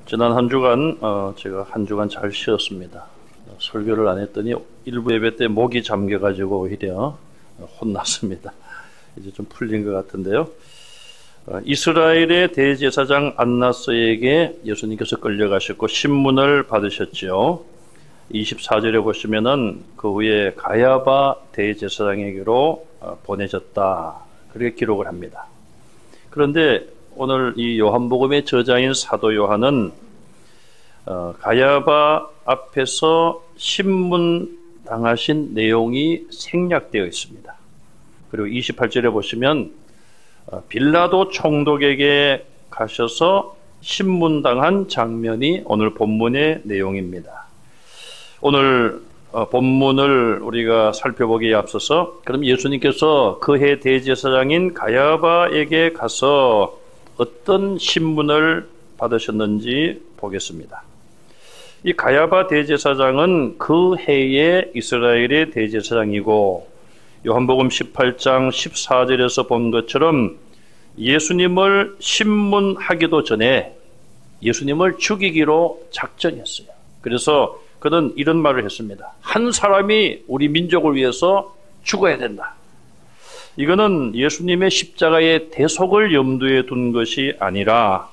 지난 한 주간 제가 한 주간 잘 쉬었습니다. 설교를 안 했더니 일부 예배 때 목이 잠겨가지고 오히려 혼났습니다. 이제 좀 풀린 것 같은데요. 이스라엘의 대제사장 안나스에게 예수님께서 끌려가셨고 신문을 받으셨죠. 24절에 보시면은 그 후에 가야바 대제사장에게로 보내졌다, 그렇게 기록을 합니다. 그런데 오늘 이 요한복음의 저자인 사도 요한은 가야바 앞에서 신문당하신 내용이 생략되어 있습니다. 그리고 28절에 보시면 빌라도 총독에게 가셔서 신문당한 장면이 오늘 본문의 내용입니다. 오늘 본문을 우리가 살펴보기에 앞서서 그럼 예수님께서 그해 대제사장인 가야바에게 가서 어떤 신문을 받으셨는지 보겠습니다. 이 가야바 대제사장은 그 해의 이스라엘의 대제사장이고 요한복음 18장 14절에서 본 것처럼 예수님을 신문하기도 전에 예수님을 죽이기로 작정했어요. 그래서 그는 이런 말을 했습니다. 한 사람이 우리 민족을 위해서 죽어야 된다. 이거는 예수님의 십자가의 대속을 염두에 둔 것이 아니라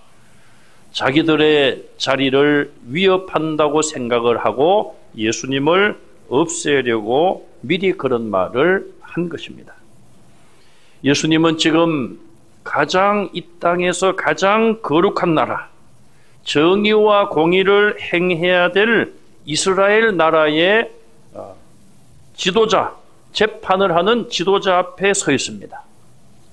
자기들의 자리를 위협한다고 생각을 하고 예수님을 없애려고 미리 그런 말을 한 것입니다. 예수님은 지금 이 땅에서 가장 거룩한 나라, 정의와 공의를 행해야 될 이스라엘 나라의 지도자, 재판을 하는 지도자 앞에 서 있습니다.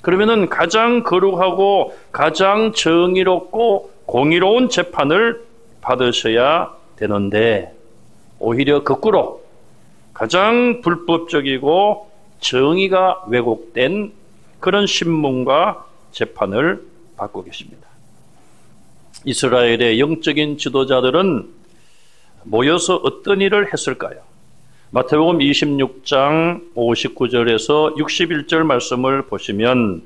그러면은 가장 거룩하고 가장 정의롭고 공의로운 재판을 받으셔야 되는데 오히려 거꾸로 가장 불법적이고 정의가 왜곡된 그런 신문과 재판을 받고 계십니다. 이스라엘의 영적인 지도자들은 모여서 어떤 일을 했을까요? 마태복음 26장 59절에서 61절 말씀을 보시면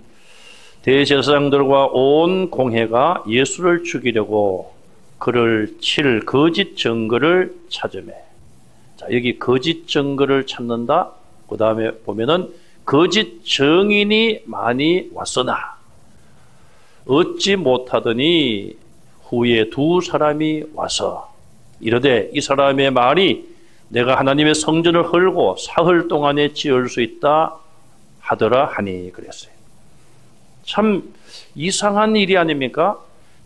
대제사장들과 온 공회가 예수를 죽이려고 그를 칠 거짓 증거를 찾으매. 자, 여기 거짓 증거를 찾는다. 그 다음에 보면은 거짓 증인이 많이 왔으나 얻지 못하더니 후에 두 사람이 와서 이르되 이 사람의 말이 내가 하나님의 성전을 헐고 사흘 동안에 지을 수 있다 하더라 하니 그랬어요. 참 이상한 일이 아닙니까?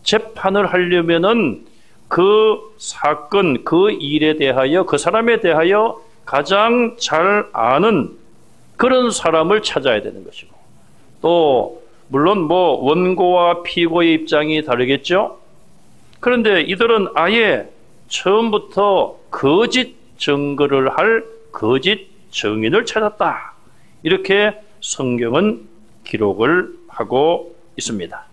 재판을 하려면은 그 사건, 그 일에 대하여, 그 사람에 대하여 가장 잘 아는 그런 사람을 찾아야 되는 것이고, 또 물론 원고와 피고의 입장이 다르겠죠? 그런데 이들은 아예 처음부터 거짓 증거를 할 거짓 증인을 찾았다. 이렇게 성경은 기록을 하고 있습니다.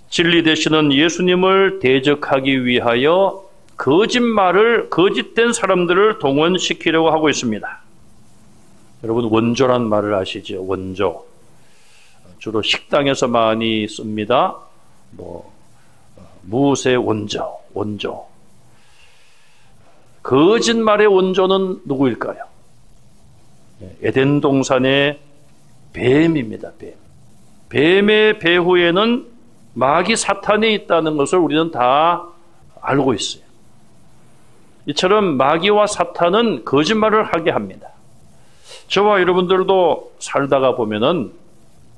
진리 되시는 예수님을 대적하기 위하여 거짓된 사람들을 동원시키려고 하고 있습니다. 여러분, 원조란 말을 아시죠? 원조. 주로 식당에서 많이 씁니다. 무엇의 원조. 거짓말의 원조는 누구일까요? 에덴 동산의 뱀입니다. 뱀의 배후에는 마귀 사탄이 있다는 것을 우리는 다 알고 있어요. 이처럼 마귀와 사탄은 거짓말을 하게 합니다. 저와 여러분들도 살다가 보면은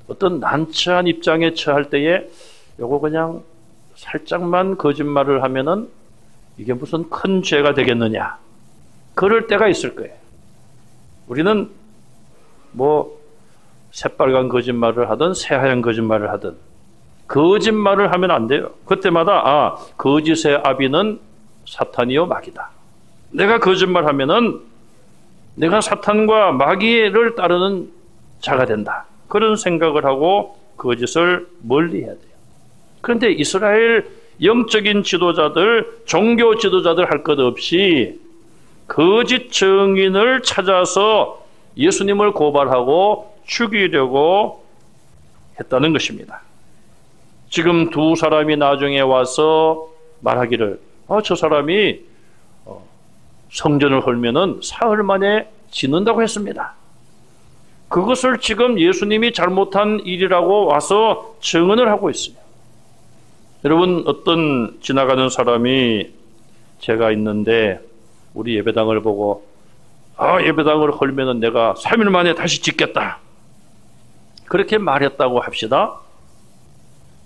어떤 난처한 입장에 처할 때에 요거 그냥 살짝만 거짓말을 하면은 이게 무슨 큰 죄가 되겠느냐, 그럴 때가 있을 거예요. 우리는 새빨간 거짓말을 하든 새하얀 거짓말을 하든 거짓말을 하면 안 돼요. 그때마다 거짓의 아비는 사탄이요 마귀다. 내가 거짓말하면은 내가 사탄과 마귀를 따르는 자가 된다. 그런 생각을 하고 거짓을 멀리해야 돼요. 그런데 이스라엘 영적인 지도자들, 종교 지도자들 할 것 없이 거짓 증인을 찾아서 예수님을 고발하고 죽이려고 했다는 것입니다. 지금 두 사람이 나중에 와서 말하기를 저 사람이 성전을 헐면은 사흘 만에 짓는다고 했습니다. 그것을 지금 예수님이 잘못한 일이라고 와서 증언을 하고 있어요. 여러분, 어떤 지나가는 사람이 제가 있는데 우리 예배당을 보고 예배당을 헐면은 내가 3일 만에 다시 짓겠다, 그렇게 말했다고 합시다.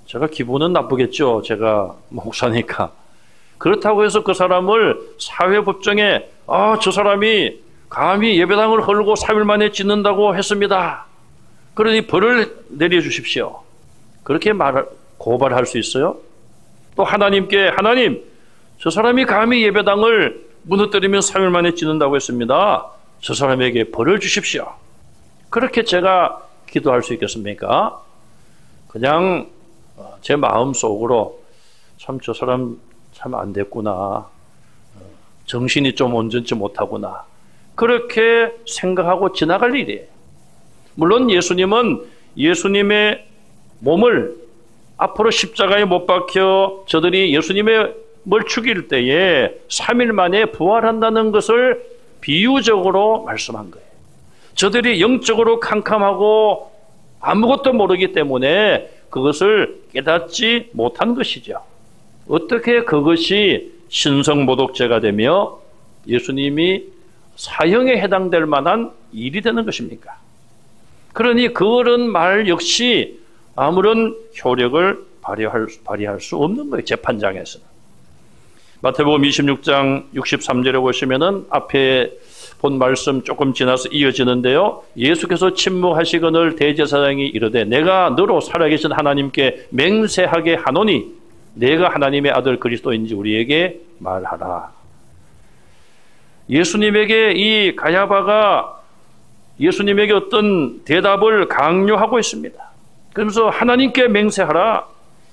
제가 기분은 나쁘겠죠. 제가 목사니까. 그렇다고 해서 그 사람을 사회법정에 저 사람이 감히 예배당을 헐고 3일 만에 짓는다고 했습니다, 그러니 벌을 내려주십시오, 그렇게 고발할 수 있어요? 또 하나님께 하나님, 저 사람이 감히 예배당을 무너뜨리면 3일 만에 짓는다고 했습니다, 저 사람에게 벌을 주십시오, 그렇게 제가 기도할 수 있겠습니까? 그냥 제 마음속으로 참 저 사람 참 안 됐구나, 정신이 좀 온전치 못하구나, 그렇게 생각하고 지나갈 일이에요. 물론 예수님은 예수님의 몸을 앞으로 십자가에 못 박혀 저들이 예수님의 뭘 죽일 때에 3일 만에 부활한다는 것을 비유적으로 말씀한 거예요. 저들이 영적으로 캄캄하고 아무것도 모르기 때문에 그것을 깨닫지 못한 것이죠. 어떻게 그것이 신성모독죄가 되며 예수님이 사형에 해당될 만한 일이 되는 것입니까? 그러니 그런 말 역시 아무런 효력을 발휘할 수 없는 거예요, 재판장에서는. 마태복음 26장 63절에 보시면은 앞에 본 말씀 조금 지나서 이어지는데요. 예수께서 침묵하시거늘 대제사장이 이르되 내가 너로 살아계신 하나님께 맹세하게 하노니 내가 하나님의 아들 그리스도인지 우리에게 말하라. 예수님에게 이 가야바가 예수님에게 어떤 대답을 강요하고 있습니다. 그러면서 하나님께 맹세하라.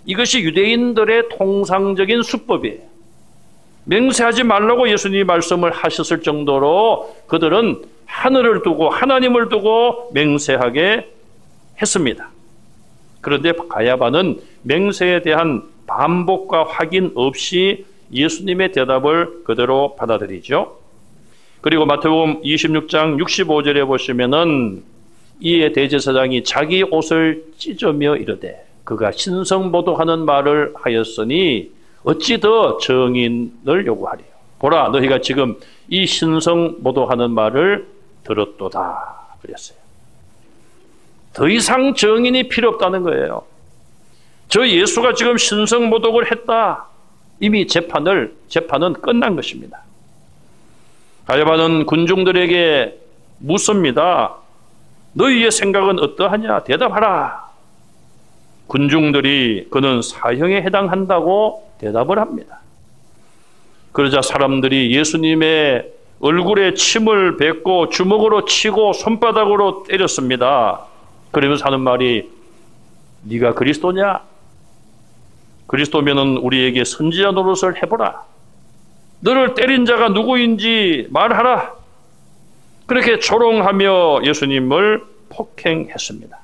이것이 유대인들의 통상적인 수법이에요. 맹세하지 말라고 예수님이 말씀을 하셨을 정도로 그들은 하늘을 두고 하나님을 두고 맹세하게 했습니다. 그런데 가야바는 맹세에 대한 반복과 확인 없이 예수님의 대답을 그대로 받아들이죠. 그리고 마태복음 26장 65절에 보시면은 이에 대제사장이 자기 옷을 찢으며 이르되 그가 신성모독하는 말을 하였으니 어찌 더 증인을 요구하리요. 보라, 너희가 지금 이 신성모독하는 말을 들었도다 그랬어요. 더 이상 증인이 필요 없다는 거예요. 저 예수가 지금 신성모독을 했다. 이미 재판은 끝난 것입니다. 가야바는 군중들에게 묻습니다. 너희의 생각은 어떠하냐? 대답하라. 군중들이 그는 사형에 해당한다고 대답을 합니다. 그러자 사람들이 예수님의 얼굴에 침을 뱉고 주먹으로 치고 손바닥으로 때렸습니다. 그러면서 하는 말이 네가 그리스도냐? 그리스도면은 우리에게 선지자 노릇을 해보라. 너를 때린 자가 누구인지 말하라. 그렇게 조롱하며 예수님을 폭행했습니다.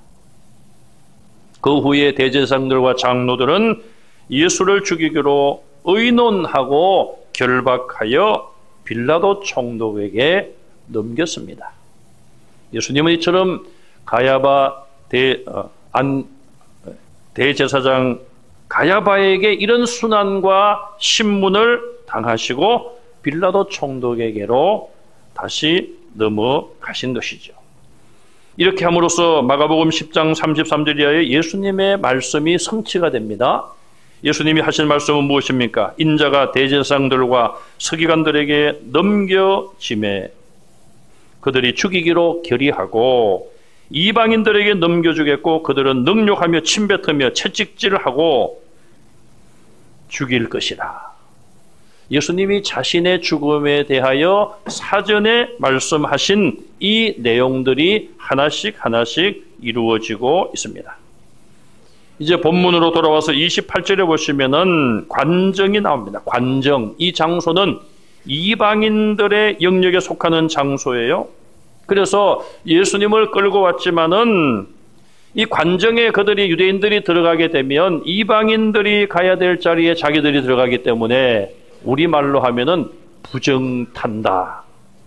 그 후에 대제사장들과 장로들은 예수를 죽이기로 의논하고 결박하여 빌라도 총독에게 넘겼습니다. 예수님은 이처럼 가야바 대제사장 가야바에게 이런 순환과 신문을 당하시고 빌라도 총독에게로 다시 넘어가신 것이죠. 이렇게 함으로써 마가복음 10장 33절 이하에 예수님의 말씀이 성취가 됩니다. 예수님이 하신 말씀은 무엇입니까? 인자가 대제사장들과 서기관들에게 넘겨짐에 그들이 죽이기로 결의하고 이방인들에게 넘겨주겠고 그들은 능욕하며 침뱉으며 채찍질하고 죽일 것이라. 예수님이 자신의 죽음에 대하여 사전에 말씀하신 이 내용들이 하나씩 이루어지고 있습니다. 이제 본문으로 돌아와서 28절에 보시면은 관정이 나옵니다. 관정. 이 장소는 이방인들의 영역에 속하는 장소예요. 그래서 예수님을 끌고 왔지만은 이 관정에 그들이 유대인들이 들어가게 되면 이방인들이 가야 될 자리에 자기들이 들어가기 때문에 우리말로 하면은 부정탄다.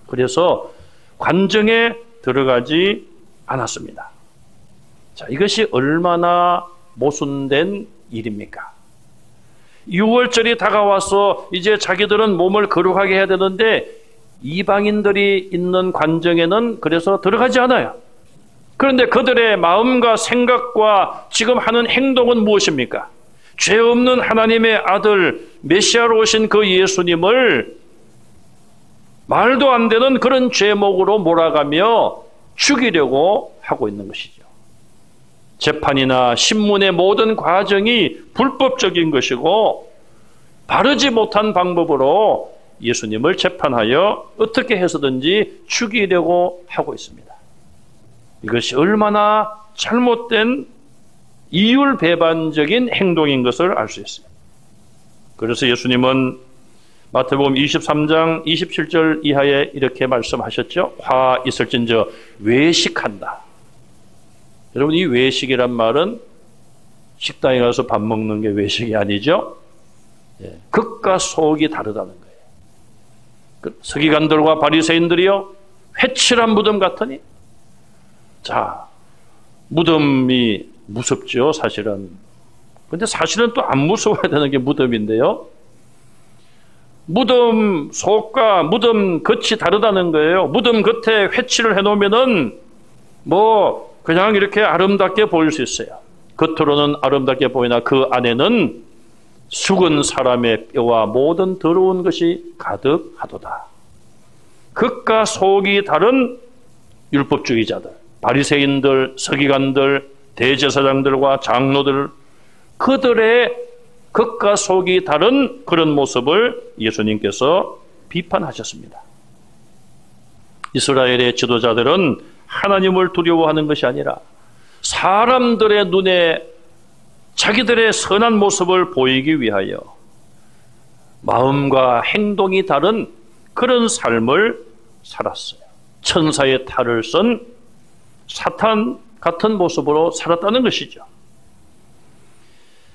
그래서 관정에 들어가지 않았습니다. 자, 이것이 얼마나 모순된 일입니까? 6월절이 다가와서 이제 자기들은 몸을 거룩하게 해야 되는데 이방인들이 있는 관정에는 그래서 들어가지 않아요. 그런데 그들의 마음과 생각과 지금 하는 행동은 무엇입니까? 죄 없는 하나님의 아들 메시아로 오신 그 예수님을 말도 안 되는 그런 죄목으로 몰아가며 죽이려고 하고 있는 것이죠. 재판이나 신문의 모든 과정이 불법적인 것이고 바르지 못한 방법으로 예수님을 재판하여 어떻게 해서든지 죽이려고 하고 있습니다. 이것이 얼마나 잘못된 이율배반적인 행동인 것을 알 수 있습니다. 그래서 예수님은 마태복음 23장 27절 이하에 이렇게 말씀하셨죠. 화 있을진저 외식한다. 여러분, 이 외식이란 말은 식당에 가서 밥 먹는 게 외식이 아니죠. 극과 속이 다르다는 거예요. 서기관들과 바리새인들이요, 회칠한 무덤 같으니. 자, 무덤이 무섭죠, 사실은. 근데 사실은 또 안 무서워야 되는 게 무덤인데요. 무덤 속과 무덤 겉이 다르다는 거예요. 무덤 겉에 회칠을 해놓으면은 그냥 이렇게 아름답게 보일 수 있어요. 겉으로는 아름답게 보이나 그 안에는 죽은 사람의 뼈와 모든 더러운 것이 가득하도다. 겉과 속이 다른 율법주의자들, 바리새인들, 서기관들, 대제사장들과 장로들, 그들의 겉과 속이 다른 그런 모습을 예수님께서 비판하셨습니다. 이스라엘의 지도자들은 하나님을 두려워하는 것이 아니라 사람들의 눈에 자기들의 선한 모습을 보이기 위하여 마음과 행동이 다른 그런 삶을 살았어요. 천사의 탈을 쓴 사탄 같은 모습으로 살았다는 것이죠.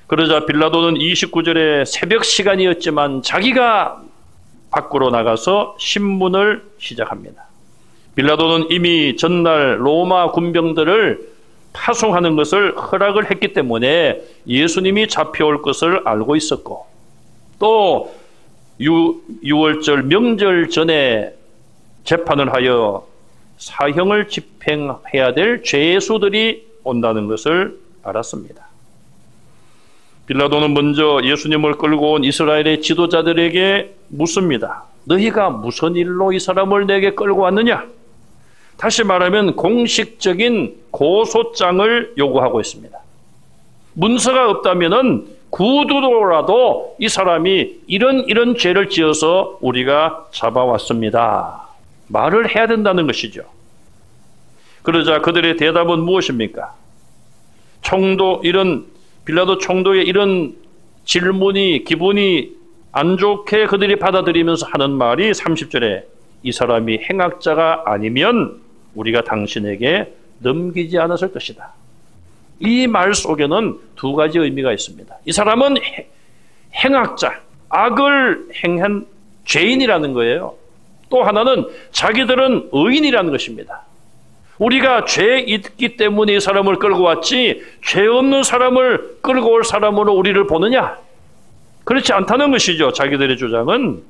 그러자 빌라도는 29절에 새벽 시간이었지만 자기가 밖으로 나가서 신문을 시작합니다. 빌라도는 이미 전날 로마 군병들을 파송하는 것을 허락을 했기 때문에 예수님이 잡혀올 것을 알고 있었고, 또 6월절 명절 전에 재판을 하여 사형을 집행해야 될 죄수들이 온다는 것을 알았습니다. 빌라도는 먼저 예수님을 끌고 온 이스라엘의 지도자들에게 묻습니다. 너희가 무슨 일로 이 사람을 내게 끌고 왔느냐? 다시 말하면 공식적인 고소장을 요구하고 있습니다. 문서가 없다면은 구두로라도 이 사람이 이런 죄를 지어서 우리가 잡아왔습니다. 말을 해야 된다는 것이죠. 그러자 그들의 대답은 무엇입니까? 빌라도 총독의 이런 질문이 기분이 안 좋게 그들이 받아들이면서 하는 말이 30절에 이 사람이 행악자가 아니면 우리가 당신에게 넘기지 않았을 것이다. 이 말 속에는 두 가지 의미가 있습니다. 이 사람은 행악자, 악을 행한 죄인이라는 거예요. 또 하나는 자기들은 의인이라는 것입니다. 우리가 죄 있기 때문에 이 사람을 끌고 왔지 죄 없는 사람을 끌고 올 사람으로 우리를 보느냐? 그렇지 않다는 것이죠. 자기들의 주장은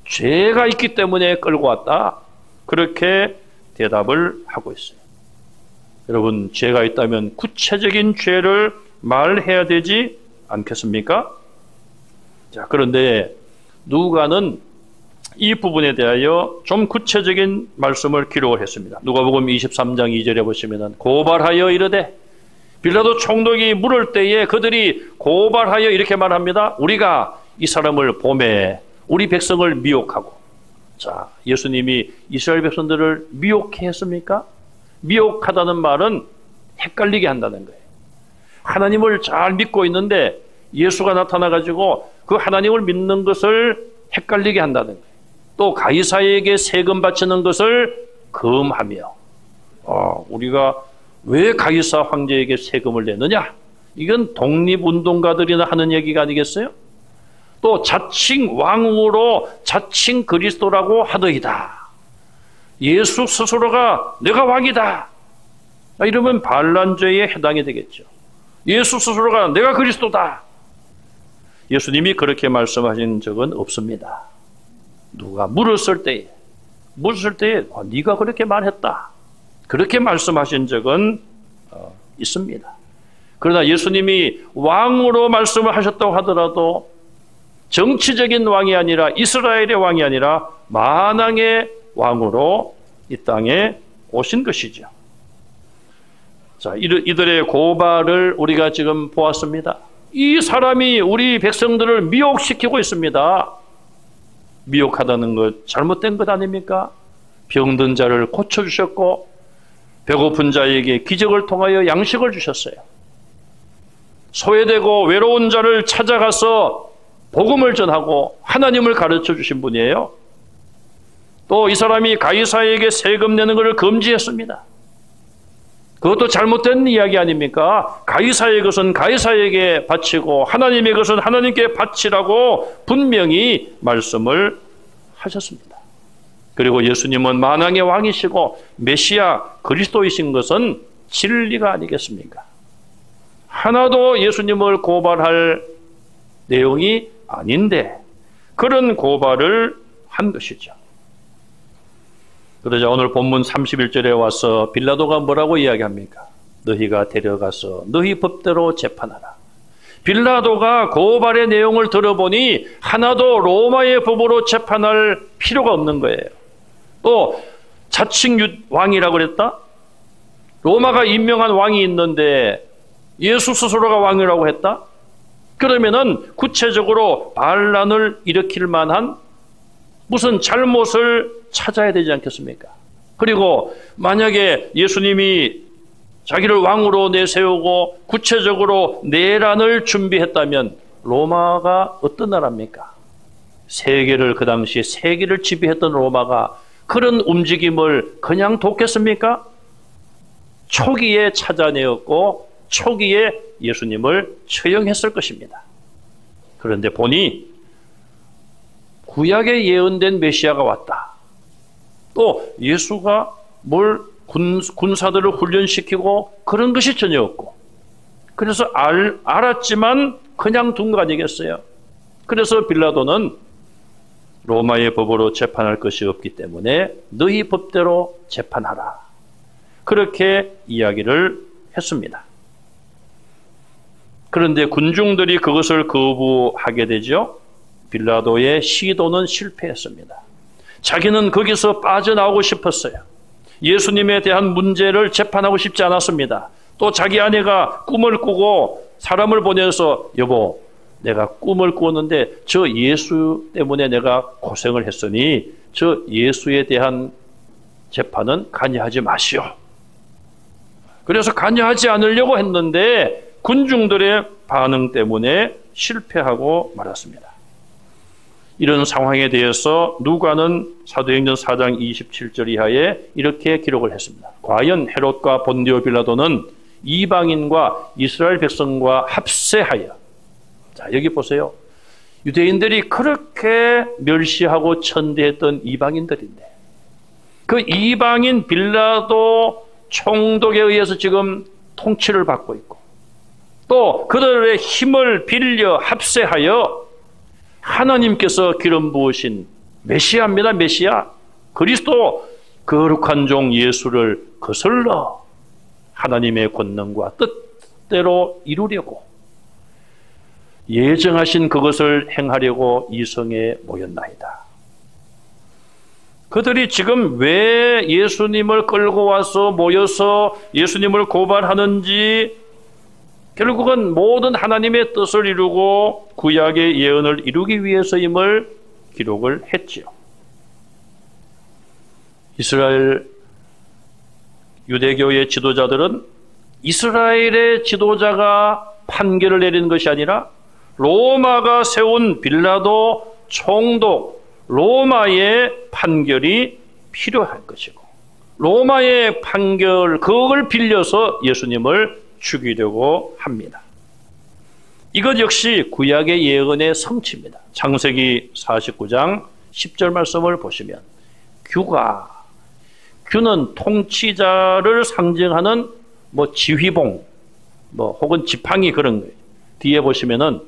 죄가 있기 때문에 끌고 왔다. 그렇게 대답을 하고 있어요. 여러분, 죄가 있다면 구체적인 죄를 말해야 되지 않겠습니까? 자, 그런데 누가는 이 부분에 대하여 좀 구체적인 말씀을 기록을 했습니다. 누가복음 23장 2절에 보시면 고발하여 이르되, 빌라도 총독이 물을 때에 그들이 고발하여 이렇게 말합니다. 우리가 이 사람을 보매 우리 백성을 미혹하고. 자, 예수님이 이스라엘 백성들을 미혹해 했습니까? 미혹하다는 말은 헷갈리게 한다는 거예요. 하나님을 잘 믿고 있는데 예수가 나타나가지고 그 하나님을 믿는 것을 헷갈리게 한다는 거예요. 또 가이사에게 세금 바치는 것을 금하며, 우리가 왜 가이사 황제에게 세금을 내느냐? 이건 독립운동가들이나 하는 얘기가 아니겠어요? 또 자칭 왕으로 자칭 그리스도라고 하더이다. 예수 스스로가 내가 왕이다. 이러면 반란죄에 해당이 되겠죠. 예수 스스로가 내가 그리스도다. 예수님이 그렇게 말씀하신 적은 없습니다. 누가 물었을 때에 네가 그렇게 말했다. 그렇게 말씀하신 적은 있습니다. 그러나 예수님이 왕으로 말씀을 하셨다고 하더라도 정치적인 왕이 아니라 이스라엘의 왕이 아니라 만왕의 왕으로 이 땅에 오신 것이죠. 자, 이들의 고발을 우리가 지금 보았습니다. 이 사람이 우리 백성들을 미혹시키고 있습니다. 미혹하다는 것 잘못된 것 아닙니까? 병든 자를 고쳐주셨고 배고픈 자에게 기적을 통하여 양식을 주셨어요. 소외되고 외로운 자를 찾아가서 복음을 전하고 하나님을 가르쳐 주신 분이에요. 또 이 사람이 가이사에게 세금 내는 것을 금지했습니다. 그것도 잘못된 이야기 아닙니까? 가이사의 것은 가이사에게 바치고 하나님의 것은 하나님께 바치라고 분명히 말씀을 하셨습니다. 그리고 예수님은 만왕의 왕이시고 메시아 그리스도이신 것은 진리가 아니겠습니까? 하나도 예수님을 고발할 내용이 아닌데 그런 고발을 한 것이죠. 그러자 오늘 본문 31절에 와서 빌라도가 뭐라고 이야기합니까? 너희가 데려가서 너희 법대로 재판하라. 빌라도가 고발의 내용을 들어보니 하나도 로마의 법으로 재판할 필요가 없는 거예요. 또 자칭 왕이라고 그랬다? 로마가 임명한 왕이 있는데 예수 스스로가 왕이라고 했다? 그러면은 구체적으로 반란을 일으킬 만한 무슨 잘못을 찾아야 되지 않겠습니까? 그리고 만약에 예수님이 자기를 왕으로 내세우고 구체적으로 내란을 준비했다면 로마가 어떤 나라입니까? 세계를 그 당시에 세계를 지배했던 로마가 그런 움직임을 그냥 돕겠습니까? 초기에 찾아내었고 초기에 예수님을 처형했을 것입니다. 그런데 보니 구약에 예언된 메시아가 왔다. 또 예수가 뭘 군사들을 훈련시키고 그런 것이 전혀 없고 그래서 알았지만 그냥 둔 거 아니겠어요? 그래서 빌라도는 로마의 법으로 재판할 것이 없기 때문에 너희 법대로 재판하라. 그렇게 이야기를 했습니다. 그런데 군중들이 그것을 거부하게 되죠. 빌라도의 시도는 실패했습니다. 자기는 거기서 빠져나오고 싶었어요. 예수님에 대한 문제를 재판하고 싶지 않았습니다. 또 자기 아내가 꿈을 꾸고 사람을 보내서 여보, 내가 꿈을 꾸었는데 저 예수 때문에 내가 고생을 했으니 저 예수에 대한 재판은 관여하지 마시오. 그래서 관여하지 않으려고 했는데 군중들의 반응 때문에 실패하고 말았습니다. 이런 상황에 대해서 누가는 사도행전 4장 27절 이하에 이렇게 기록을 했습니다. 과연 헤롯과 본디오 빌라도는 이방인과 이스라엘 백성과 합세하여, 자 여기 보세요. 유대인들이 그렇게 멸시하고 천대했던 이방인들인데 그 이방인 빌라도 총독에 의해서 지금 통치를 받고 있고 또 그들의 힘을 빌려 합세하여 하나님께서 기름 부으신 메시아입니다. 메시아 그리스도 거룩한 종 예수를 거슬러 하나님의 권능과 뜻대로 이루려고 예정하신 그것을 행하려고 이 성에 모였나이다. 그들이 지금 왜 예수님을 끌고 와서 모여서 예수님을 고발하는지 결국은 모든 하나님의 뜻을 이루고 구약의 예언을 이루기 위해서임을 기록을 했지요. 이스라엘 유대교의 지도자들은 이스라엘의 지도자가 판결을 내리는 것이 아니라 로마가 세운 빌라도 총독 로마의 판결이 필요할 것이고 로마의 판결, 그걸 빌려서 예수님을 죽이려고 합니다. 이것 역시 구약의 예언의 성취입니다. 창세기 49장 10절 말씀을 보시면 규는 통치자를 상징하는 지휘봉, 혹은 지팡이 그런 거예요. 뒤에 보시면은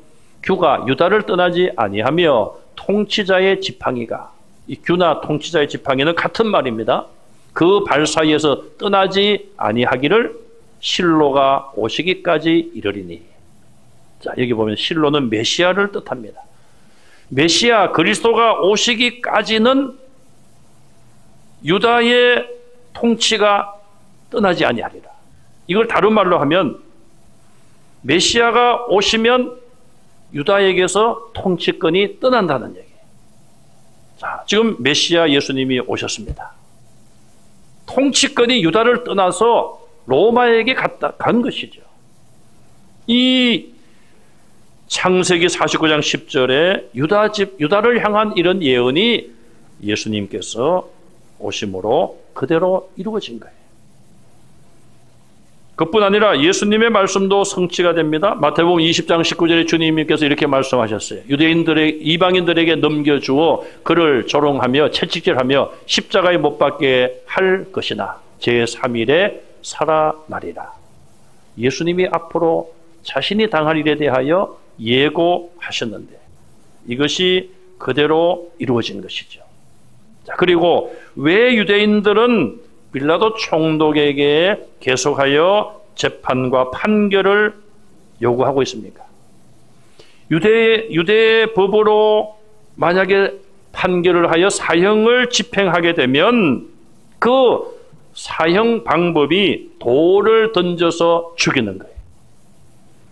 규가 유다를 떠나지 아니하며 통치자의 지팡이가, 이 규나 통치자의 지팡이는 같은 말입니다. 그 발 사이에서 떠나지 아니하기를 실로가 오시기까지 이르리니. 자, 여기 보면 실로는 메시아를 뜻합니다. 메시아 그리스도가 오시기까지는 유다의 통치가 떠나지 아니하리라. 이걸 다른 말로 하면 메시아가 오시면 유다에게서 통치권이 떠난다는 얘기예요. 자, 지금 메시아 예수님이 오셨습니다. 통치권이 유다를 떠나서 로마에게 간 것이죠. 이 창세기 49장 10절에 유다를 향한 이런 예언이 예수님께서 오심으로 그대로 이루어진 거예요. 그뿐 아니라 예수님의 말씀도 성취가 됩니다. 마태복음 20장 19절에 주님께서 이렇게 말씀하셨어요. 이방인들에게 넘겨주어 그를 조롱하며 채찍질하며 십자가에 못 박게 할 것이나 제3일에 살아나리라. 예수님이 앞으로 자신이 당할 일에 대하여 예고하셨는데 이것이 그대로 이루어진 것이죠. 자, 그리고 왜 유대인들은 빌라도 총독에게 계속하여 재판과 판결을 요구하고 있습니까? 유대 법으로 만약에 판결을 하여 사형을 집행하게 되면 그 사형 방법이 돌을 던져서 죽이는 거예요.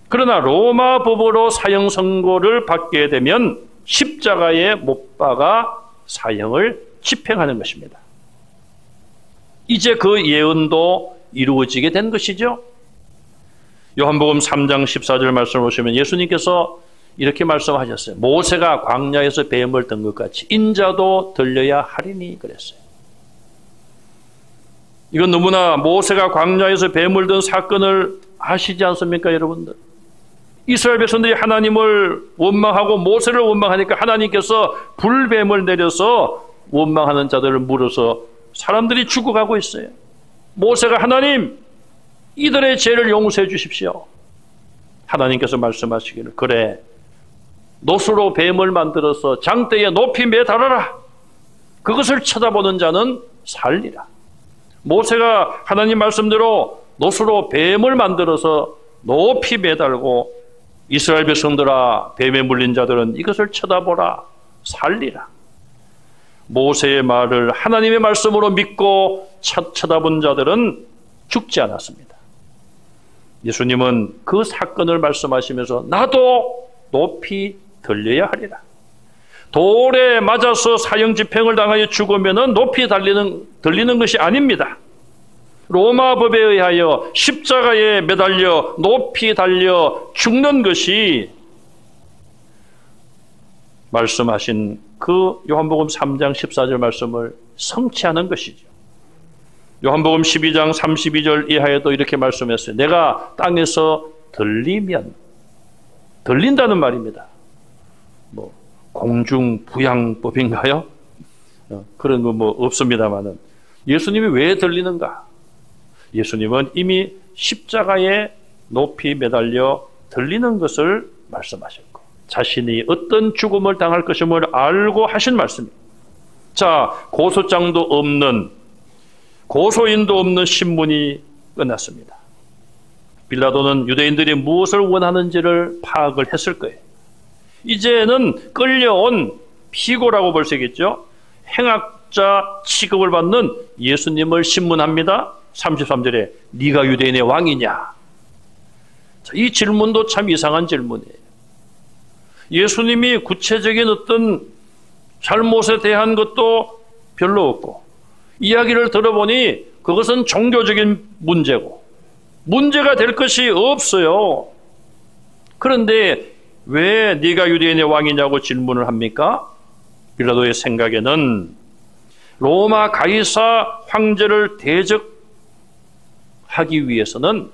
그러나 로마 법으로 사형 선고를 받게 되면 십자가에 못 박아 사형을 집행하는 것입니다. 이제 그 예언도 이루어지게 된 것이죠. 요한복음 3장 14절 말씀을 보시면 예수님께서 이렇게 말씀하셨어요. 모세가 광야에서 뱀을 든 것 같이 인자도 들려야 하리니 그랬어요. 이건 너무나 모세가 광야에서 뱀을 든 사건을 아시지 않습니까, 여러분들? 이스라엘 백성들이 하나님을 원망하고 모세를 원망하니까 하나님께서 불뱀을 내려서 원망하는 자들을 물어서 사람들이 죽어가고 있어요. 모세가 하나님, 이들의 죄를 용서해 주십시오. 하나님께서 말씀하시기를 그래, 노수로 뱀을 만들어서 장대에 높이 매달아라. 그것을 쳐다보는 자는 살리라. 모세가 하나님 말씀대로 노수로 뱀을 만들어서 높이 매달고 이스라엘 백성들아, 뱀에 물린 자들은 이것을 쳐다보라, 살리라. 모세의 말을 하나님의 말씀으로 믿고 쳐다본 자들은 죽지 않았습니다. 예수님은 그 사건을 말씀하시면서 나도 높이 들려야 하리라. 돌에 맞아서 사형 집행을 당하여 죽으면 높이 들리는 것이 아닙니다. 로마 법에 의하여 십자가에 매달려 높이 달려 죽는 것이 말씀하신 그 요한복음 3장 14절 말씀을 성취하는 것이죠. 요한복음 12장 32절 이하에도 이렇게 말씀했어요. 내가 땅에서 들리면, 들린다는 말입니다. 공중부양법인가요? 그런 거 없습니다만은 예수님이 왜 들리는가? 예수님은 이미 십자가에 높이 매달려 들리는 것을 말씀하셨고 자신이 어떤 죽음을 당할 것임을 알고 하신 말씀입니다. 자, 고소인도 없는 신문이 끝났습니다. 빌라도는 유대인들이 무엇을 원하는지를 파악을 했을 거예요. 이제는 끌려온 피고라고 볼 수 있겠죠. 행악자 취급을 받는 예수님을 신문합니다. 33절에 네가 유대인의 왕이냐? 이 질문도 참 이상한 질문이에요. 예수님이 구체적인 어떤 잘못에 대한 것도 별로 없고 이야기를 들어보니 그것은 종교적인 문제고 문제가 될 것이 없어요. 그런데 왜 네가 유대인의 왕이냐고 질문을 합니까? 빌라도의 생각에는 로마 가이사 황제를 대적하기 위해서는,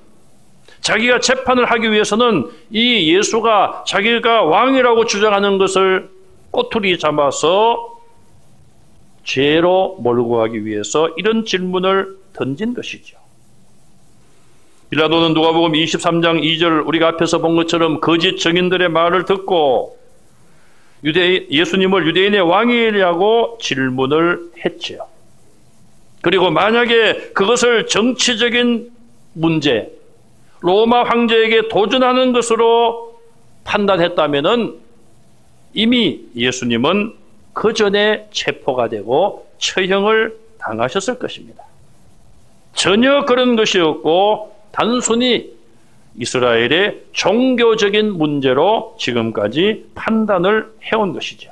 자기가 재판을 하기 위해서는 이 예수가 자기가 왕이라고 주장하는 것을 꼬투리 잡아서 죄로 몰고 가기 위해서 이런 질문을 던진 것이죠. 빌라도는 누가복음 23장 2절 우리가 앞에서 본 것처럼 거짓 증인들의 말을 듣고 예수님을 유대인의 왕이라고 질문을 했지요. 그리고 만약에 그것을 정치적인 문제, 로마 황제에게 도전하는 것으로 판단했다면은 이미 예수님은 그 전에 체포가 되고 처형을 당하셨을 것입니다. 전혀 그런 것이 없고 단순히 이스라엘의 종교적인 문제로 지금까지 판단을 해온 것이죠.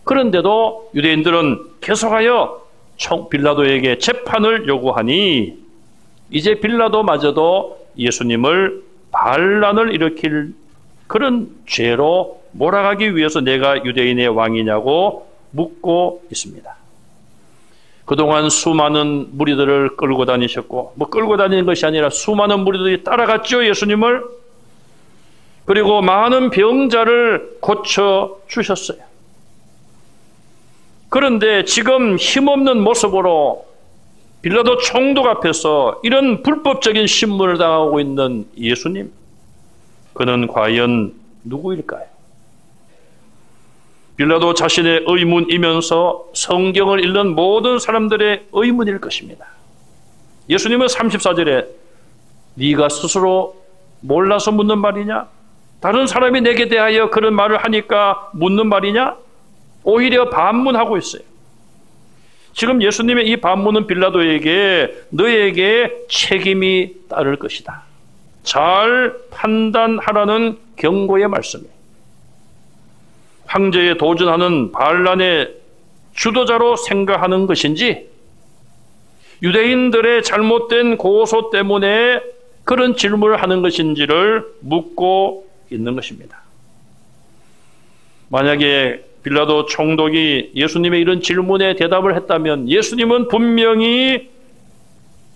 그런데도 유대인들은 계속하여 빌라도에게 재판을 요구하니 이제 빌라도마저도 예수님을 반란을 일으킬 그런 죄로 몰아가기 위해서 내가 유대인의 왕이냐고 묻고 있습니다. 그동안 수많은 무리들을 끌고 다니셨고, 끌고 다니는 것이 아니라 수많은 무리들이 따라갔죠, 예수님을. 그리고 많은 병자를 고쳐 주셨어요. 그런데 지금 힘없는 모습으로 빌라도 총독 앞에서 이런 불법적인 신문을 당하고 있는 예수님, 그는 과연 누구일까요? 빌라도 자신의 의문이면서 성경을 읽는 모든 사람들의 의문일 것입니다. 예수님은 34절에 네가 스스로 몰라서 묻는 말이냐? 다른 사람이 내게 대하여 그런 말을 하니까 묻는 말이냐? 오히려 반문하고 있어요. 지금 예수님의 이 반문은 빌라도에게 너에게 책임이 따를 것이다, 잘 판단하라는 경고의 말씀이에요. 황제에 도전하는 반란의 주도자로 생각하는 것인지, 유대인들의 잘못된 고소 때문에 그런 질문을 하는 것인지를 묻고 있는 것입니다. 만약에 빌라도 총독이 예수님의 이런 질문에 대답을 했다면 예수님은 분명히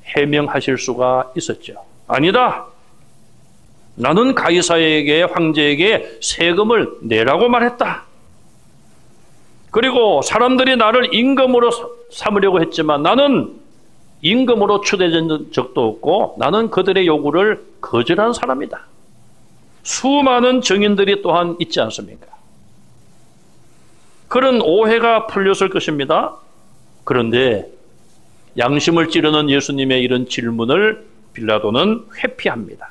해명하실 수가 있었죠. 아니다, 나는 가이사에게, 황제에게 세금을 내라고 말했다. 그리고 사람들이 나를 임금으로 삼으려고 했지만 나는 임금으로 추대된 적도 없고 나는 그들의 요구를 거절한 사람이다. 수많은 증인들이 또한 있지 않습니까? 그런 오해가 풀렸을 것입니다. 그런데 양심을 찌르는 예수님의 이런 질문을 빌라도는 회피합니다.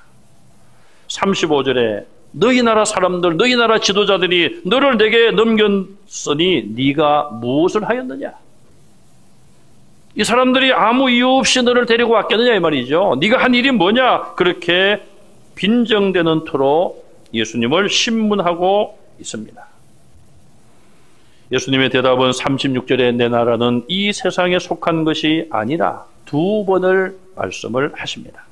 35절에 너희 나라 사람들, 너희 나라 지도자들이 너를 내게 넘겼으니 네가 무엇을 하였느냐? 이 사람들이 아무 이유 없이 너를 데리고 왔겠느냐 이 말이죠. 네가 한 일이 뭐냐? 그렇게 빈정대는 투로 예수님을 신문하고 있습니다. 예수님의 대답은 36절에 내 나라는 이 세상에 속한 것이 아니라 두 번을 말씀을 하십니다.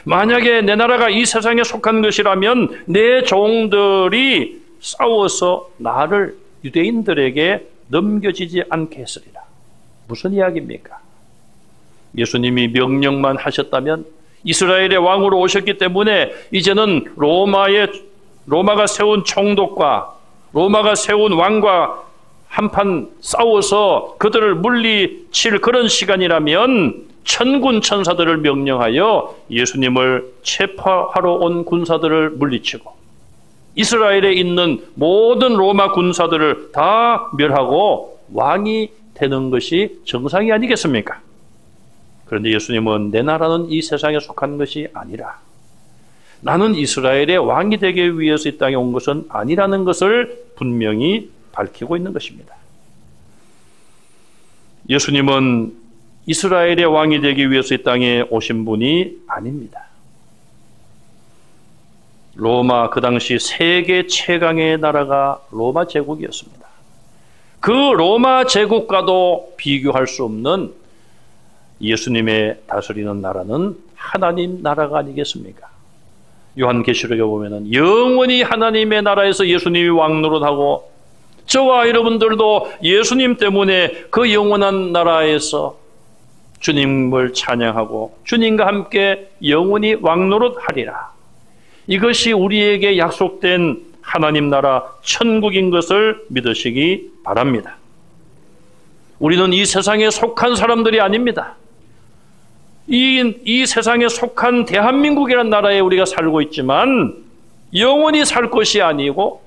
만약에 내 나라가 이 세상에 속한 것이라면 내 종들이 싸워서 나를 유대인들에게 넘겨지지 않게 했으리라. 무슨 이야기입니까? 예수님이 명령만 하셨다면 이스라엘의 왕으로 오셨기 때문에 이제는 로마가 세운 총독과 로마가 세운 왕과 한판 싸워서 그들을 물리칠 그런 시간이라면 천군 천사들을 명령하여 예수님을 체포하러 온 군사들을 물리치고 이스라엘에 있는 모든 로마 군사들을 다 멸하고 왕이 되는 것이 정상이 아니겠습니까? 그런데 예수님은 내 나라는 이 세상에 속한 것이 아니라 나는 이스라엘의 왕이 되기 위해서 이 땅에 온 것은 아니라는 것을 분명히 밝히고 있는 것입니다. 예수님은 이스라엘의 왕이 되기 위해서 이 땅에 오신 분이 아닙니다. 로마, 그 당시 세계 최강의 나라가 로마 제국이었습니다. 그 로마 제국과도 비교할 수 없는 예수님의 다스리는 나라는 하나님 나라가 아니겠습니까? 요한계시록에 보면은 영원히 하나님의 나라에서 예수님이 왕노릇하고 저와 여러분들도 예수님 때문에 그 영원한 나라에서 주님을 찬양하고 주님과 함께 영원히 왕노릇하리라. 이것이 우리에게 약속된 하나님 나라 천국인 것을 믿으시기 바랍니다. 우리는 이 세상에 속한 사람들이 아닙니다. 이 세상에 속한 대한민국이라는 나라에 우리가 살고 있지만 영원히 살 것이 아니고,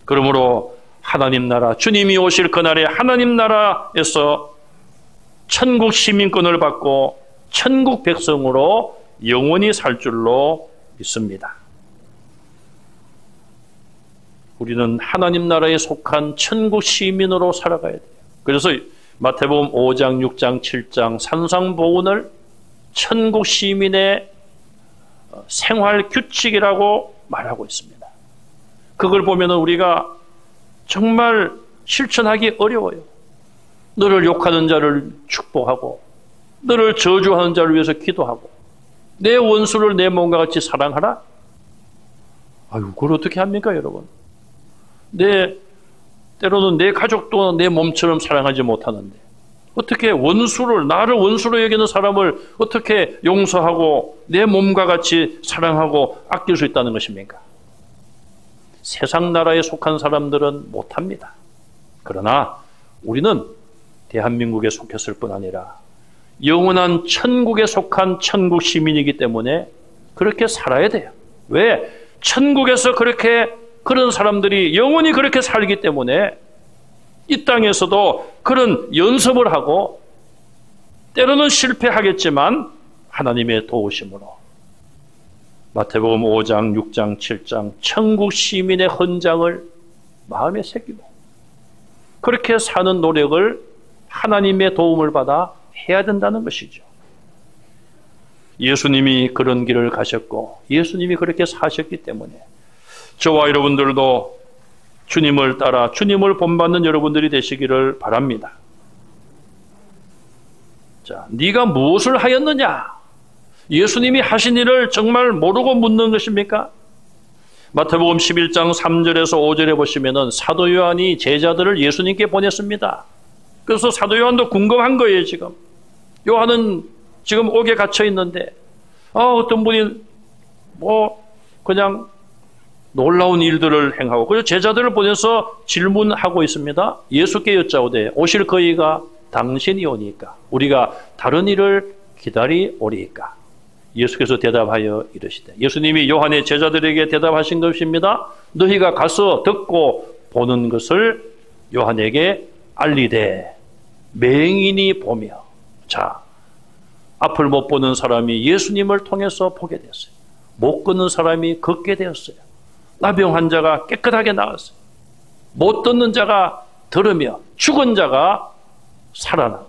그러므로 하나님 나라, 주님이 오실 그날에 하나님 나라에서 천국 시민권을 받고 천국 백성으로 영원히 살 줄로 믿습니다. 우리는 하나님 나라에 속한 천국 시민으로 살아가야 돼요. 그래서 마태복음 5장, 6장, 7장 산상보훈을 천국 시민의 생활 규칙이라고 말하고 있습니다. 그걸 보면 우리가 정말 실천하기 어려워요. 너를 욕하는 자를 축복하고 너를 저주하는 자를 위해서 기도하고 내 원수를 내 몸과 같이 사랑하라. 아유, 그걸 어떻게 합니까, 여러분? 때로는 내 가족도 내 몸처럼 사랑하지 못하는데 어떻게 나를 원수로 여기는 사람을 어떻게 용서하고 내 몸과 같이 사랑하고 아낄 수 있다는 것입니까? 세상 나라에 속한 사람들은 못합니다. 그러나 우리는 대한민국에 속했을 뿐 아니라 영원한 천국에 속한 천국 시민이기 때문에 그렇게 살아야 돼요. 왜? 천국에서 그런 사람들이 영원히 그렇게 살기 때문에 이 땅에서도 그런 연습을 하고 때로는 실패하겠지만 하나님의 도우심으로 마태복음 5장, 6장, 7장 천국 시민의 헌장을 마음에 새기고 그렇게 사는 노력을 하나님의 도움을 받아 해야 된다는 것이죠. 예수님이 그런 길을 가셨고 예수님이 그렇게 사셨기 때문에 저와 여러분들도 주님을 따라 주님을 본받는 여러분들이 되시기를 바랍니다. 자, 네가 무엇을 하였느냐? 예수님이 하신 일을 정말 모르고 묻는 것입니까? 마태복음 11장 3절에서 5절에 보시면은 사도 요한이 제자들을 예수님께 보냈습니다. 그래서 사도 요한도 궁금한 거예요, 지금. 요한은 지금 옥에 갇혀 있는데, 어떤 분이 그냥 놀라운 일들을 행하고, 그래서 제자들을 보내서 질문하고 있습니다. 예수께 여짜오되 오실 그이가 당신이 오니까 우리가 다른 일을 기다리오리이까? 예수께서 대답하여 이르시되, 예수님이 요한의 제자들에게 대답하신 것입니다. 너희가 가서 듣고 보는 것을 요한에게 알리되 맹인이 보며. 자, 앞을 못 보는 사람이 예수님을 통해서 보게 되었어요. 못 걷는 사람이 걷게 되었어요. 나병 환자가 깨끗하게 나았어요. 못 듣는 자가 들으며 죽은 자가 살아나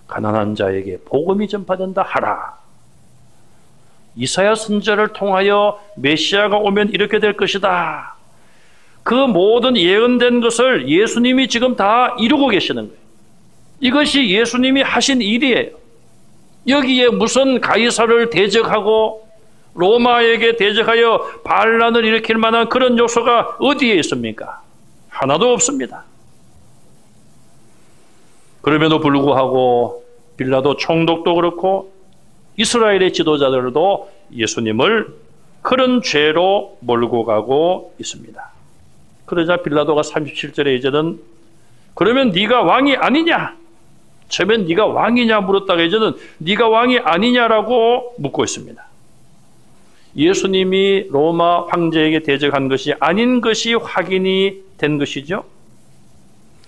가난한 자에게 복음이 전파된다 하라. 이사야 선지자를 통하여 메시아가 오면 이렇게 될 것이다. 그 모든 예언된 것을 예수님이 지금 다 이루고 계시는 거예요. 이것이 예수님이 하신 일이에요. 여기에 무슨 가이사를 대적하고 로마에게 대적하여 반란을 일으킬 만한 그런 요소가 어디에 있습니까? 하나도 없습니다. 그럼에도 불구하고 빌라도 총독도 그렇고 이스라엘의 지도자들도 예수님을 그런 죄로 몰고 가고 있습니다. 그러자 빌라도가 37절에 이제는 그러면 네가 왕이 아니냐? 처음엔 네가 왕이냐 물었다가 이제는 네가 왕이 아니냐라고 묻고 있습니다. 예수님이 로마 황제에게 대적한 것이 아닌 것이 확인이 된 것이죠.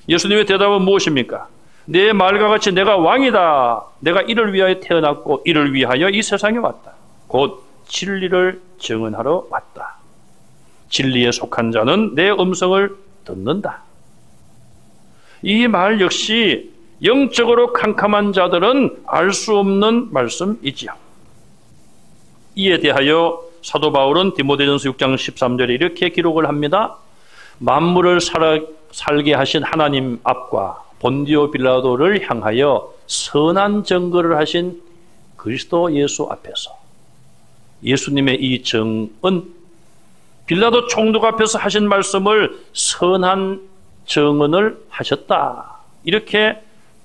예수님의 대답은 무엇입니까? 내 말과 같이 내가 왕이다. 내가 이를 위하여 태어났고 이를 위하여 이 세상에 왔다. 곧 진리를 증언하러 왔다. 진리에 속한 자는 내 음성을 듣는다. 이 말 역시 영적으로 캄캄한 자들은 알 수 없는 말씀이지요. 이에 대하여 사도 바울은 디모데전서 6장 13절에 이렇게 기록을 합니다. 만물을 살게 하신 하나님 앞과 본디오 빌라도를 향하여 선한 증거를 하신 그리스도 예수 앞에서 예수님의 이 증은 빌라도 총독 앞에서 하신 말씀을 선한 증언을 하셨다. 이렇게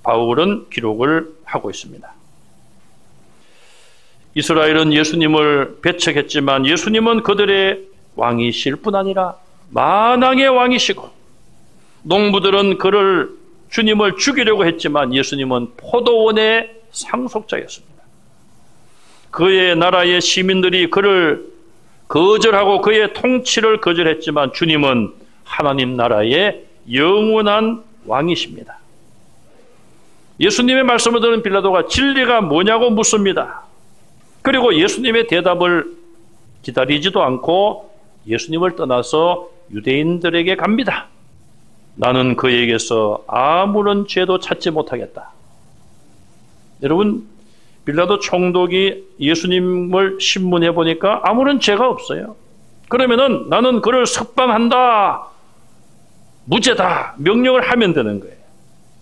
바울은 기록을 하고 있습니다. 이스라엘은 예수님을 배척했지만 예수님은 그들의 왕이실 뿐 아니라 만왕의 왕이시고, 농부들은 주님을 죽이려고 했지만 예수님은 포도원의 상속자였습니다. 그의 나라의 시민들이 그를 거절하고 그의 통치를 거절했지만 주님은 하나님 나라의 영원한 왕이십니다. 예수님의 말씀을 듣는 빌라도가 진리가 뭐냐고 묻습니다. 그리고 예수님의 대답을 기다리지도 않고 예수님을 떠나서 유대인들에게 갑니다. 나는 그에게서 아무런 죄도 찾지 못하겠다. 여러분, 빌라도 총독이 예수님을 신문해 보니까 아무런 죄가 없어요. 그러면은 나는 그를 석방한다, 무죄다 명령을 하면 되는 거예요.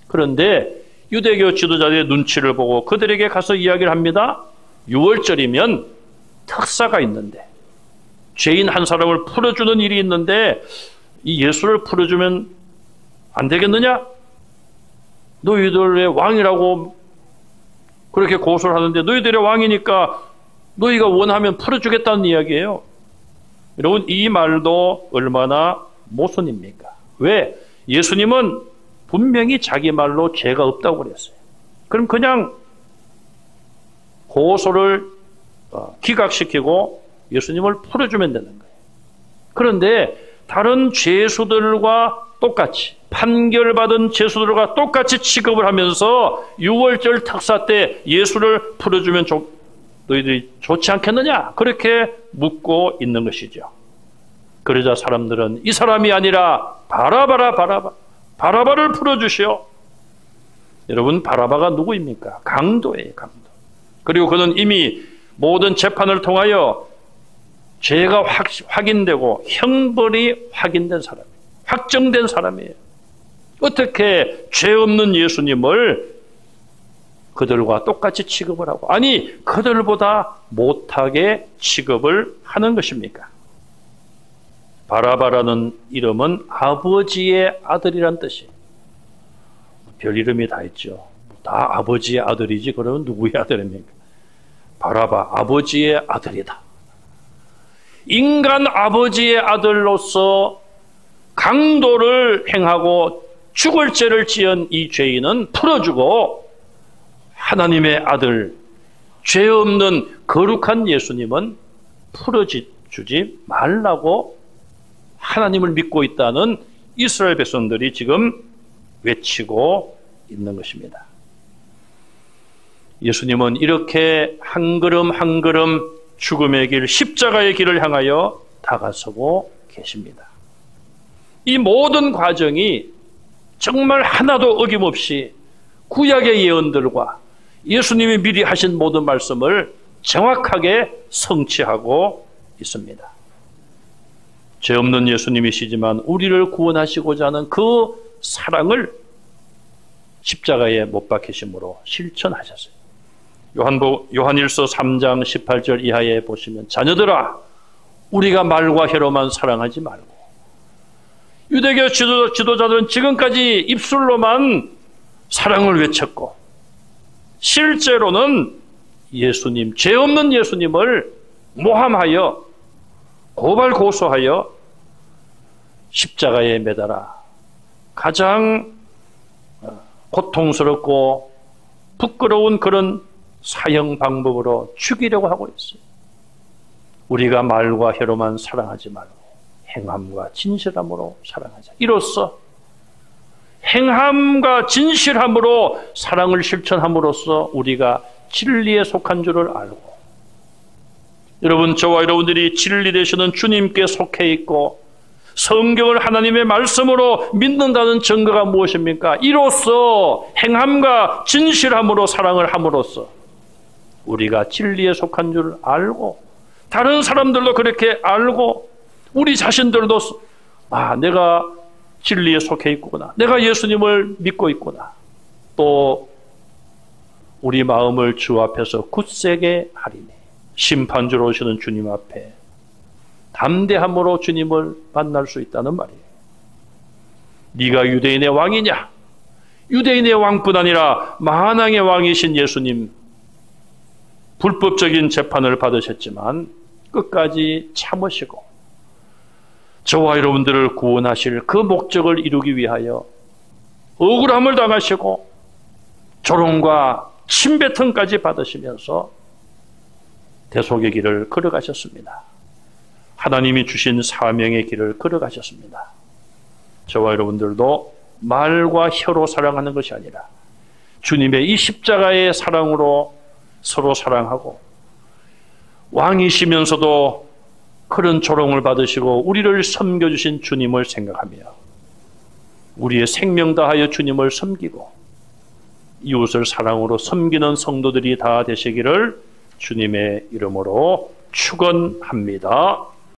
그런데 유대교 지도자들의 눈치를 보고 그들에게 가서 이야기를 합니다. 6월절이면 특사가 있는데, 죄인 한 사람을 풀어주는 일이 있는데 이 예수를 풀어주면 안 되겠느냐? 너희들의 왕이라고 그렇게 고소를 하는데 너희들의 왕이니까 너희가 원하면 풀어주겠다는 이야기예요. 여러분, 이 말도 얼마나 모순입니까? 왜? 예수님은 분명히 자기 말로 죄가 없다고 그랬어요. 그럼 그냥 고소를 기각시키고 예수님을 풀어주면 되는 거예요. 그런데 다른 죄수들과 똑같이, 판결받은 죄수들과 똑같이 취급을 하면서 6월절 특사 때 예수를 풀어주면 너희들이 좋지 않겠느냐? 그렇게 묻고 있는 것이죠. 그러자 사람들은 이 사람이 아니라 바라바를 풀어주시오. 여러분, 바라바가 누구입니까? 강도예요, 강도. 그리고 그는 이미 모든 재판을 통하여 죄가 확인되고 형벌이 확인된 사람이에요. 확정된 사람이에요. 어떻게 죄 없는 예수님을 그들과 똑같이 취급을 하고, 아니 그들보다 못하게 취급을 하는 것입니까? 바라바라는 이름은 아버지의 아들이란 뜻이에요. 별 이름이 다 있죠. 다 아버지의 아들이지 그러면 누구의 아들입니까? 바라바, 아버지의 아들이다. 인간 아버지의 아들로서 강도를 행하고 죽을 죄를 지은 이 죄인은 풀어주고, 하나님의 아들, 죄 없는 거룩한 예수님은 풀어주지 말라고 하나님을 믿고 있다는 이스라엘 백성들이 지금 외치고 있는 것입니다. 예수님은 이렇게 한 걸음 한 걸음 죽음의 길, 십자가의 길을 향하여 다가서고 계십니다. 이 모든 과정이 정말 하나도 어김없이 구약의 예언들과 예수님이 미리 하신 모든 말씀을 정확하게 성취하고 있습니다. 죄 없는 예수님이시지만 우리를 구원하시고자 하는 그 사랑을 십자가에 못 박히심으로 실천하셨어요. 요한일서 3장 18절 이하에 보시면, 자녀들아 우리가 말과 혀로만 사랑하지 말고, 유대교 지도자들은 지금까지 입술로만 사랑을 외쳤고 실제로는 예수님, 죄 없는 예수님을 모함하여 고발 고소하여 십자가에 매달아 가장 고통스럽고 부끄러운 그런 사형 방법으로 죽이려고 하고 있어요. 우리가 말과 혀로만 사랑하지 말고 행함과 진실함으로 사랑하자. 이로써 행함과 진실함으로 사랑을 실천함으로써 우리가 진리에 속한 줄을 알고, 여러분, 저와 여러분들이 진리 되시는 주님께 속해 있고 성경을 하나님의 말씀으로 믿는다는 증거가 무엇입니까? 이로써 행함과 진실함으로 사랑을 함으로써 우리가 진리에 속한 줄 알고, 다른 사람들도 그렇게 알고, 우리 자신들도 내가 진리에 속해 있구나, 내가 예수님을 믿고 있구나, 또 우리 마음을 주 앞에서 굳세게 하리니 심판주로 오시는 주님 앞에 담대함으로 주님을 만날 수 있다는 말이에요. 네가 유대인의 왕이냐? 유대인의 왕뿐 아니라 만왕의 왕이신 예수님, 불법적인 재판을 받으셨지만 끝까지 참으시고 저와 여러분들을 구원하실 그 목적을 이루기 위하여 억울함을 당하시고 조롱과 침뱉음까지 받으시면서 대속의 길을 걸어가셨습니다. 하나님이 주신 사명의 길을 걸어가셨습니다. 저와 여러분들도 말과 혀로 사랑하는 것이 아니라 주님의 이 십자가의 사랑으로 서로 사랑하고 왕이시면서도 그런 조롱을 받으시고 우리를 섬겨주신 주님을 생각하며 우리의 생명 다하여 주님을 섬기고 이웃을 사랑으로 섬기는 성도들이 다 되시기를 주님의 이름으로 축원합니다.